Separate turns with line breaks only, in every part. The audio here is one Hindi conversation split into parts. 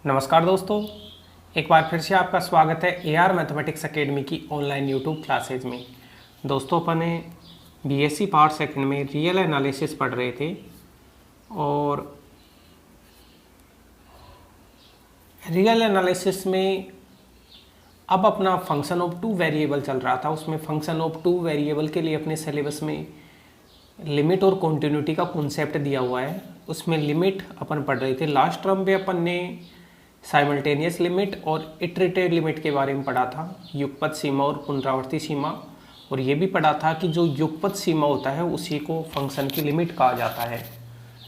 नमस्कार दोस्तों, एक बार फिर से आपका स्वागत है एआर मैथमेटिक्स एकेडमी की ऑनलाइन यूट्यूब क्लासेज में। दोस्तों, अपन ने बीएससी पार्ट सेकंड में रियल एनालिसिस पढ़ रहे थे और रियल एनालिसिस में अब अपना फंक्शन ऑफ टू वेरिएबल चल रहा था। उसमें फंक्शन ऑफ टू वेरिएबल के लिए अपने सिलेबस में लिमिट और कॉन्टिन्यूटी का कॉन्सेप्ट दिया हुआ है। उसमें लिमिट अपन पढ़ रहे थे। लास्ट टर्म में अपन ने साइमल्टेनियस लिमिट और इटरेटेड लिमिट के बारे में पढ़ा था, युगपत सीमा और पुनरावर्ती सीमा। और ये भी पढ़ा था कि जो युगपत सीमा होता है उसी को फंक्शन की लिमिट कहा जाता है।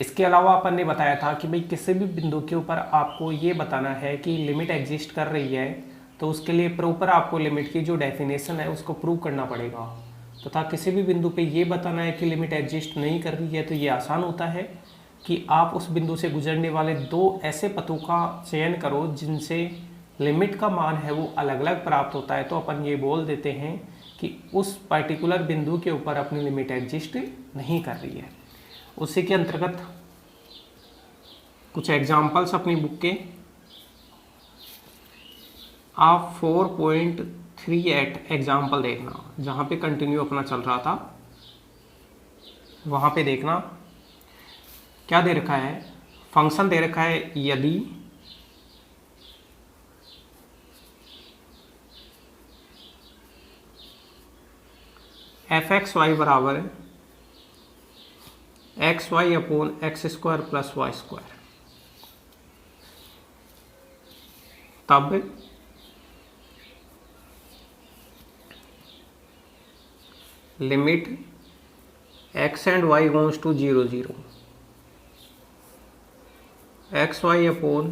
इसके अलावा अपन ने बताया था कि भाई किसी भी बिंदु के ऊपर आपको ये बताना है कि लिमिट एग्जिस्ट कर रही है, तो उसके लिए प्रॉपर आपको लिमिट की जो डेफिनेशन है उसको प्रूव करना पड़ेगा। तथा किसी भी बिंदु पे ये बताना है कि लिमिट एग्जिस्ट नहीं कर रही है, तो ये आसान होता है कि आप उस बिंदु से गुजरने वाले दो ऐसे पथों का चयन करो जिनसे लिमिट का मान है वो अलग अलग प्राप्त होता है। तो अपन ये बोल देते हैं कि उस पर्टिकुलर बिंदु के ऊपर अपनी लिमिट एग्जिस्ट नहीं कर रही है। उसी के अंतर्गत कुछ एग्जाम्पल्स अपनी बुक के आप 4.38 एग्जाम्पल देखना, जहाँ पे कंटिन्यू अपना चल रहा था वहाँ पे देखना क्या दे रखा है। फंक्शन दे रखा है यदि f(x,y) बराबर xy upon x square plus y square, तब limit x and y goes to 0 0 x y upon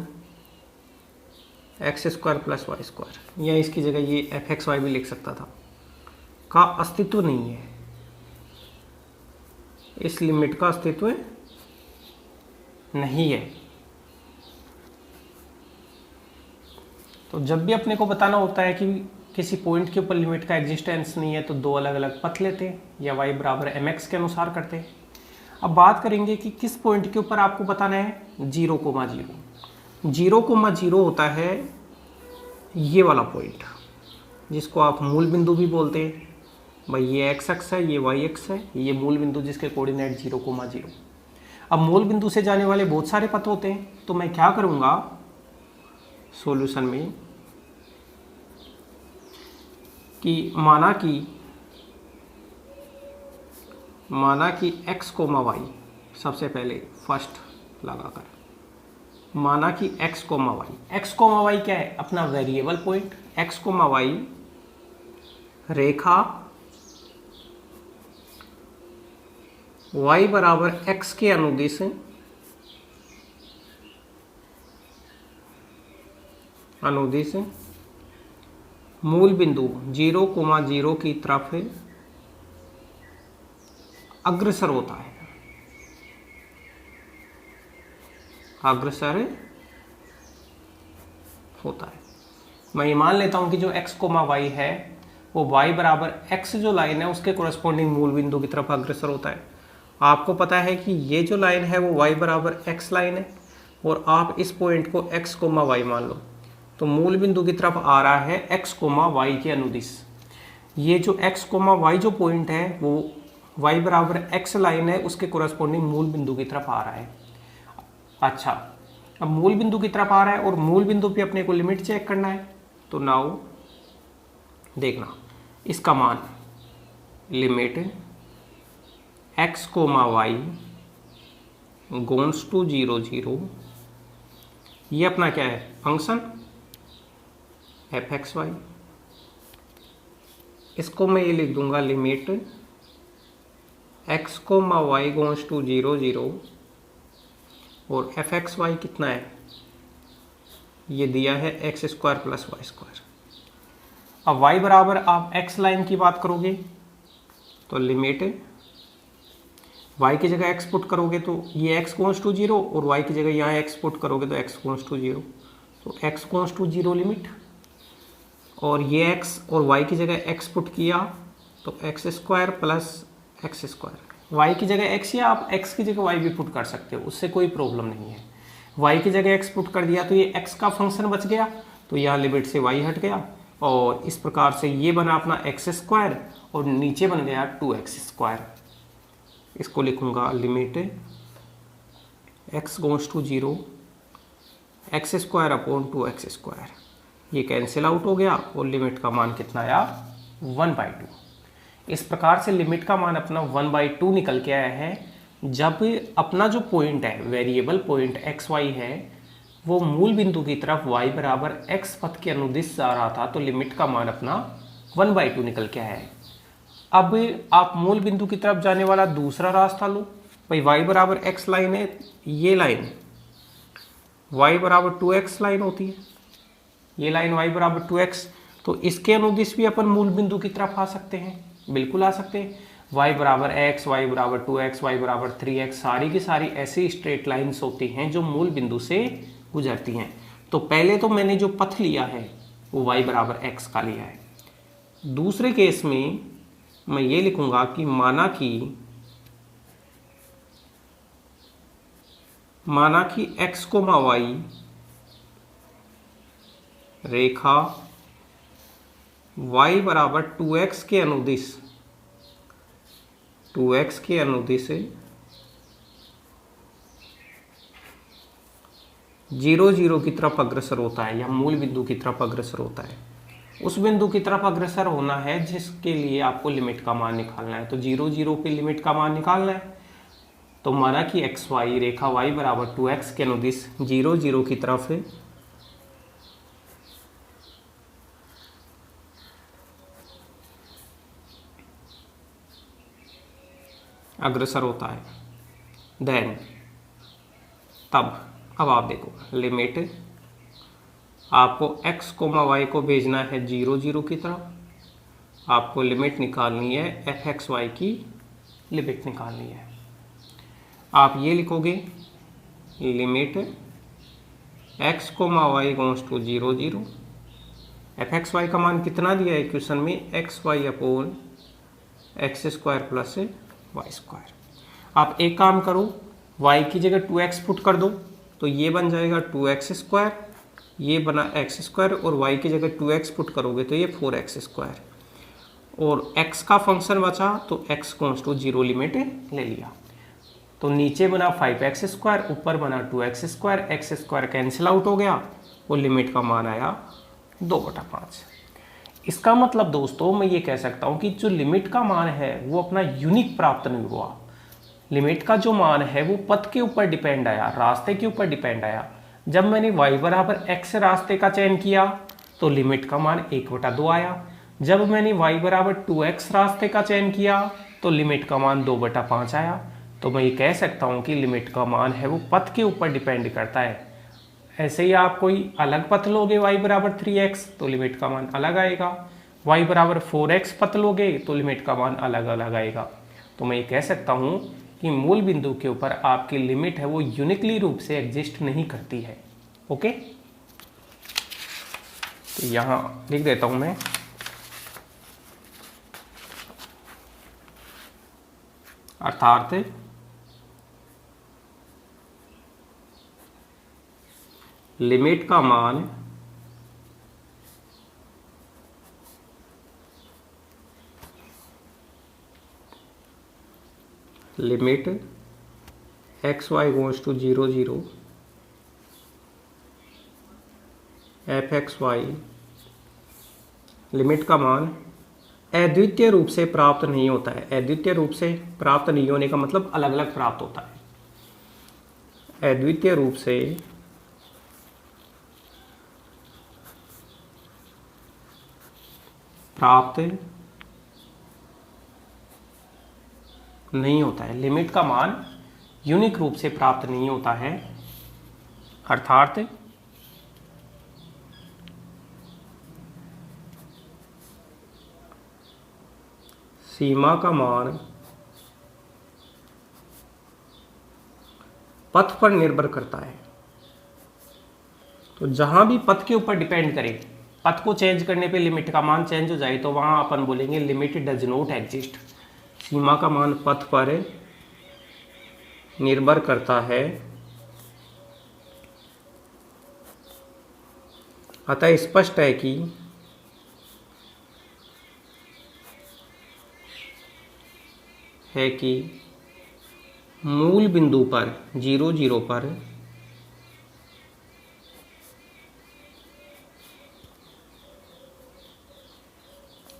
x square plus y square, या इसकी जगह ये एफ एक्स वाई भी लिख सकता था, का अस्तित्व नहीं है। इस लिमिट का अस्तित्व नहीं है। तो जब भी अपने को बताना होता है कि किसी पॉइंट के ऊपर लिमिट का एग्जिस्टेंस नहीं है, तो दो अलग अलग पथ लेते हैं या y बराबर mx के अनुसार करते हैं। अब बात करेंगे कि किस पॉइंट के ऊपर आपको बताना है 0,0। 0,0 होता है ये वाला पॉइंट, जिसको आप मूल बिंदु भी बोलते हैं। भाई ये x अक्ष है, ये y अक्ष है, ये मूल बिंदु जिसके कोऑर्डिनेट 0,0। अब मूल बिंदु से जाने वाले बहुत सारे पथ होते हैं, तो मैं क्या करूँगा सॉल्यूशन में कि माना कि x, y सबसे पहले फर्स्ट लगाकर माना कि x, y क्या है? अपना वेरिएबल पॉइंट। x, y रेखा y बराबर x के अनुदिश मूल बिंदु 0,0 की तरफ अग्रसर होता है। मैं ये मान लेता हूं कि जो x, y है वो y बराबर x जो लाइन है उसके कोरस्पॉन्डिंग मूल बिंदु की तरफ अग्रसर होता है। आपको पता है कि ये जो लाइन है वो y बराबर x लाइन है, और आप इस पॉइंट को x, y मान लो, तो मूल बिंदु की तरफ आ रहा है x, y के अनुदिश। ये जो x, y जो पॉइंट है वो y बराबर x लाइन है, उसके कोरस्पॉन्डिंग मूल बिंदु की तरफ आ रहा है। अच्छा, अब मूल बिंदु की तरफ आ रहा है और मूल बिंदु पे अपने को लिमिट चेक करना है। तो नाउ देखना इसका मान लिमिट x, y गोन्स टू 0 0, ये अपना क्या है फंक्शन एफ एक्स वाई। इसको मैं ये लिख दूंगा लिमिट x, y गोन्स टू 0 0, और एफ एक्स वाई कितना है ये दिया है x square plus y square. अब y बराबर आप x लाइन की बात करोगे तो लिमिट y की जगह x पुट करोगे तो ये x गोन्स टू 0, और y की जगह यहाँ x पुट करोगे तो x गोन्स टू 0, तो x गोन्स टू 0 लिमिट, और ये x और y की जगह x पुट किया तो x square plus x square. y की जगह x या आप x की जगह y भी पुट कर सकते हो, उससे कोई प्रॉब्लम नहीं है। y की जगह x पुट कर दिया तो ये x का फंक्शन बच गया, तो यहाँ लिमिट से y हट गया और इस प्रकार से ये बना अपना एक्स स्क्वायर और नीचे बन गया 2x स्क्वायर। इसको लिखूंगा limit x goes to 0 x square upon 2x square, ये कैंसिल आउट हो गया और लिमिट का मान कितना आया 1/2। इस प्रकार से लिमिट का मान अपना 1/2 निकल के आया है जब अपना जो पॉइंट है वेरिएबल पॉइंट एक्स वाई है वो मूल बिंदु की तरफ y बराबर x पथ के अनुदिश जा रहा था, तो लिमिट का मान अपना 1/2 निकल के आया है। अब आप मूल बिंदु की तरफ जाने वाला दूसरा रास्ता लो, भाई y बराबर x लाइन है, ये लाइन y बराबर 2x लाइन होती है, ये लाइन y बराबर 2x, तो इसके अनुदिश भी अपन मूल बिंदु की तरफ आ सकते हैं, बिल्कुल आ सकते हैं। y बराबर x, y बराबर 2x, y बराबर 3x, सारी की सारी ऐसी स्ट्रेट लाइन्स होती हैं जो मूल बिंदु से गुजरती हैं। तो पहले तो मैंने जो पथ लिया है वो y बराबर x का लिया है। दूसरे केस में मैं ये लिखूंगा कि माना कि x कोमा y रेखा y बराबर 2x के अनुदिश 0 0 की तरफ अग्रसर होता है या मूल बिंदु की तरफ अग्रसर होता है। उस बिंदु की तरफ अग्रसर होना है जिसके लिए आपको लिमिट का मान निकालना है, तो 0 0 पे लिमिट का मान निकालना है। तो माना कि एक्स वाई रेखा y बराबर 2x के अनुदिश 0 0 की तरफ अग्रसर होता है, देन अब आप देखो लिमिट आपको x कोमा y को भेजना है 0 0 की तरफ, आपको लिमिट निकालनी है f(x,y) की लिमिट निकालनी है। आप ये लिखोगे limit x comma y goes to 0 0, f(x,y) का मान कितना दिया है इक्वेशन में xy upon x square plus y square. आप एक काम करो, y की जगह 2x पुट कर दो तो ये बन जाएगा 2x स्क्वायर, ये बना x स्क्वायर और y की जगह 2x पुट करोगे तो ये 4x स्क्वायर, और x का फंक्शन बचा तो x गोज टू 0 लिमिट ले लिया, तो नीचे बना 5x स्क्वायर, ऊपर बना 2x square, x square cancel out हो गया और लिमिट का मान आया 2/5। इसका मतलब दोस्तों मैं ये कह सकता हूँ कि जो लिमिट का मान है वो अपना यूनिक प्राप्त नहीं हुआ। लिमिट का जो मान है वो पथ के ऊपर डिपेंड आया, रास्ते के ऊपर डिपेंड आया। जब मैंने y बराबर x रास्ते का चयन किया तो लिमिट का मान 1/2 आया। जब मैंने y बराबर 2x रास्ते का चयन किया तो लिमिट का मान 2/5 आया। तो मैं ये कह सकता हूँ कि लिमिट का मान है वो पथ के ऊपर डिपेंड करता है। ऐसे ही आप कोई अलग पथ लोगे y बराबर 3x तो लिमिट का मान अलग आएगा, y बराबर 4x पथ लोगे तो लिमिट का मान अलग अलग आएगा। तो मैं ये कह सकता हूँ कि मूल बिंदु के ऊपर आपकी लिमिट है वो यूनिकली रूप से एग्जिस्ट नहीं करती है। ओके, तो यहाँ लिख देता हूँ मैं अर्थात लिमिट का मान limit x y goes to 0 0 f(x,y) limit का मान अद्वितीय रूप से प्राप्त नहीं होता है। अद्वितीय रूप से प्राप्त नहीं होने का मतलब अलग अलग प्राप्त होता है। अद्वितीय रूप से प्राप्त नहीं होता है, लिमिट का मान यूनिक रूप से प्राप्त नहीं होता है, अर्थात सीमा का मान पथ पर निर्भर करता है। तो जहां भी पथ के ऊपर डिपेंड करे, पथ को चेंज करने पे लिमिट का मान चेंज हो जाए तो वहां अपन बोलेंगे लिमिट डज नॉट एग्जिस्ट। सीमा का मान पथ पर निर्भर करता है अतः स्पष्ट है कि मूल बिंदु पर 0 0 पर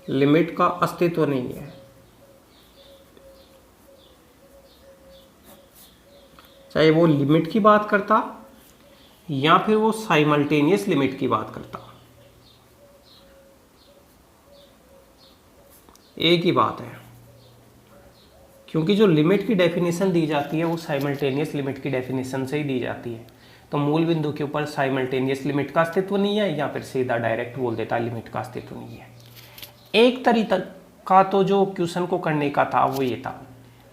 लिमिट का अस्तित्व नहीं है। चाहे वो लिमिट की बात करता या फिर वो साइमल्टेनियस लिमिट की बात करता, एक ही बात है। क्योंकि जो लिमिट की डेफिनेशन दी जाती है वो साइमल्टेनियस लिमिट की डेफिनेशन से ही दी जाती है। तो मूल बिंदु के ऊपर साइमल्टेनियस लिमिट का अस्तित्व नहीं है, या फिर सीधा डायरेक्ट बोल देता है लिमिट का अस्तित्व नहीं है। एक तरीका तो जो क्वेश्चन को करने का था वो ये था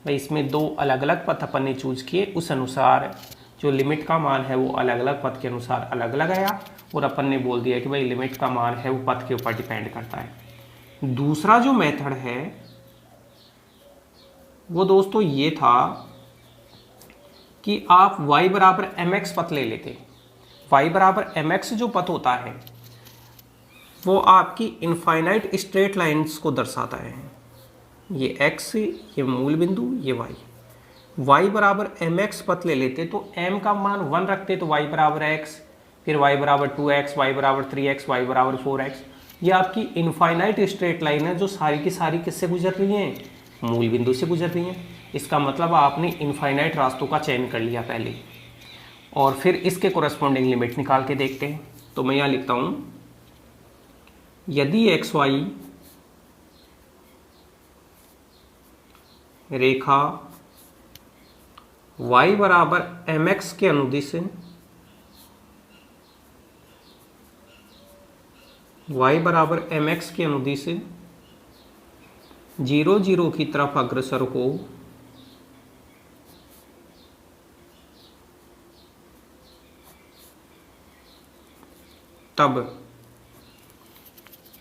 भाई, इसमें दो अलग अलग पथ अपन ने चूज किए, उस अनुसार जो लिमिट का मान है वो अलग अलग पथ के अनुसार अलग अलग आया, और अपन ने बोल दिया कि भाई लिमिट का मान है वो पथ के ऊपर डिपेंड करता है। दूसरा जो मेथड है वो दोस्तों ये था कि आप y बराबर mx पथ ले लेते। y बराबर mx जो पथ होता है वो आपकी इनफाइनाइट स्ट्रेट लाइंस को दर्शाता है। ये x, ये मूल बिंदु, ये y बराबर mx पथ ले लेते तो m का मान 1 रखते तो y बराबर x, फिर y बराबर 2x, y बराबर 3x, y बराबर 4x। ये आपकी इनफाइनाइट स्ट्रेट लाइन है जो सारी की सारी किससे गुजर रही हैं, मूल बिंदु से गुजर रही हैं। इसका मतलब आपने इनफाइनाइट रास्तों का चयन कर लिया पहले, और फिर इसके कोरस्पॉन्डिंग लिमिट निकाल के देखते हैं। तो मैं यहाँ लिखता हूँ, यदि एक्स वाई रेखा y बराबर mx के अनुदिश y बराबर mx के अनुदिश 0 0 की तरफ अग्रसर हो, तब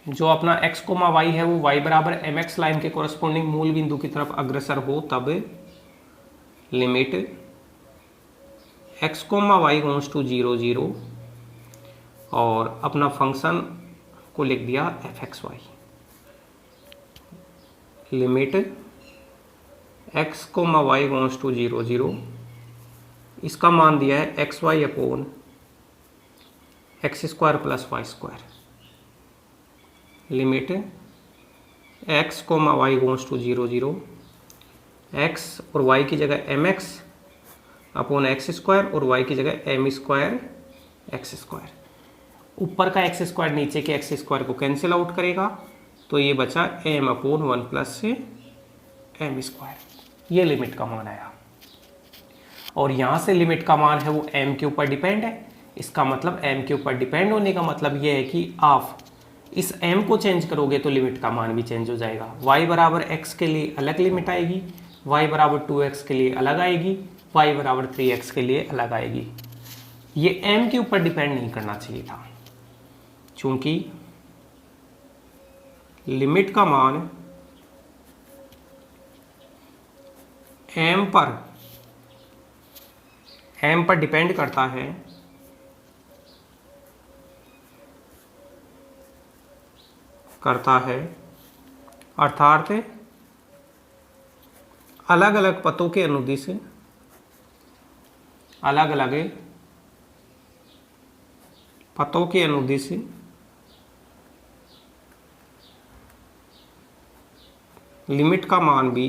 जो अपना x कोमा y है वो y बराबर mx लाइन के कोरस्पॉन्डिंग मूल बिंदु की तरफ अग्रसर हो, तब limit x comma y goes to 0 0 और अपना फंक्शन को लिख दिया f(x, y). Limit x comma y goes to 0 0, इसका मान दिया है xy upon x² plus y²। Limit x comma y goes to 0 0, x और y की जगह mx अपॉन x² और y की जगह m² x²। ऊपर का x² नीचे के x² को कैंसिल आउट करेगा तो ये बचा m अपॉन 1 प्लस m²। ये लिमिट का मान आया, और यहाँ से लिमिट का मान है वो m के ऊपर डिपेंड है। इसका मतलब m के ऊपर डिपेंड होने का मतलब ये है कि आप इस m को चेंज करोगे तो लिमिट का मान भी चेंज हो जाएगा। y बराबर x के लिए अलग लिमिट आएगी, y बराबर 2x के लिए अलग आएगी, y बराबर 3x के लिए अलग आएगी। ये m के ऊपर डिपेंड नहीं करना चाहिए था, क्योंकि लिमिट का मान m पर डिपेंड करता है, अर्थात अलग अलग पथों के अनुदिश लिमिट का मान भी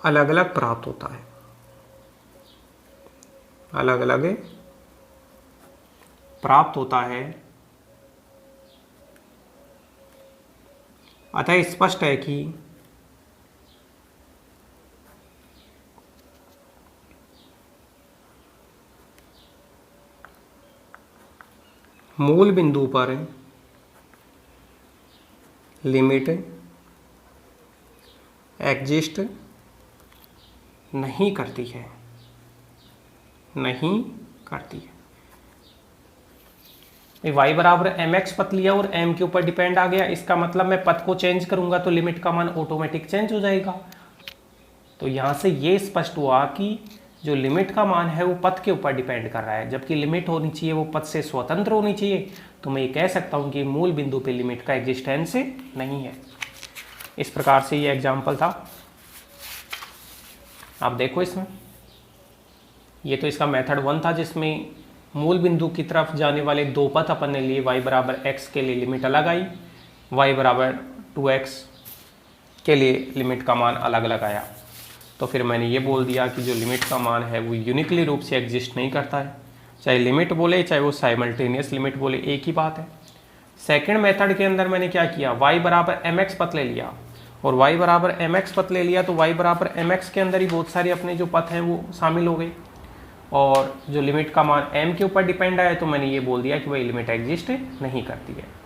अलग अलग प्राप्त होता है, अतः स्पष्ट है कि मूल बिंदु पर लिमिट एग्जिस्ट नहीं करती है। y बराबर mx पथ लिया और m के ऊपर डिपेंड आ गया, इसका मतलब मैं पथ को चेंज करूंगा तो लिमिट का मान ऑटोमेटिक चेंज हो जाएगा। तो यहाँ से ये स्पष्ट हुआ कि जो लिमिट का मान है वो पथ के ऊपर डिपेंड कर रहा है, जबकि लिमिट होनी चाहिए वो पथ से स्वतंत्र होनी चाहिए। तो मैं ये कह सकता हूँ कि मूल बिंदु पे लिमिट का एग्जिस्टेंस नहीं है। इस प्रकार से ये एग्जाम्पल था। आप देखो इसमें, ये तो इसका मेथड 1 था जिसमें मूल बिंदु की तरफ जाने वाले दो पथ अपन ने लिए, y बराबर x के लिए लिमिट अलग आई, y बराबर 2x के लिए लिमिट का मान अलग अलग आया। तो फिर मैंने ये बोल दिया कि जो लिमिट का मान है वो यूनिकली रूप से एग्जिस्ट नहीं करता है, चाहे लिमिट बोले चाहे वो साइमल्टेनियस लिमिट बोले, एक ही बात है। सेकंड मेथड के अंदर मैंने क्या किया, y बराबर mx पथ ले लिया, और y बराबर mx पथ ले लिया तो y बराबर mx के अंदर ही बहुत सारे अपने जो पथ हैं वो शामिल हो गए, और जो लिमिट का मान m के ऊपर डिपेंड है तो मैंने ये बोल दिया कि भाई लिमिट एग्जिस्ट नहीं करती है।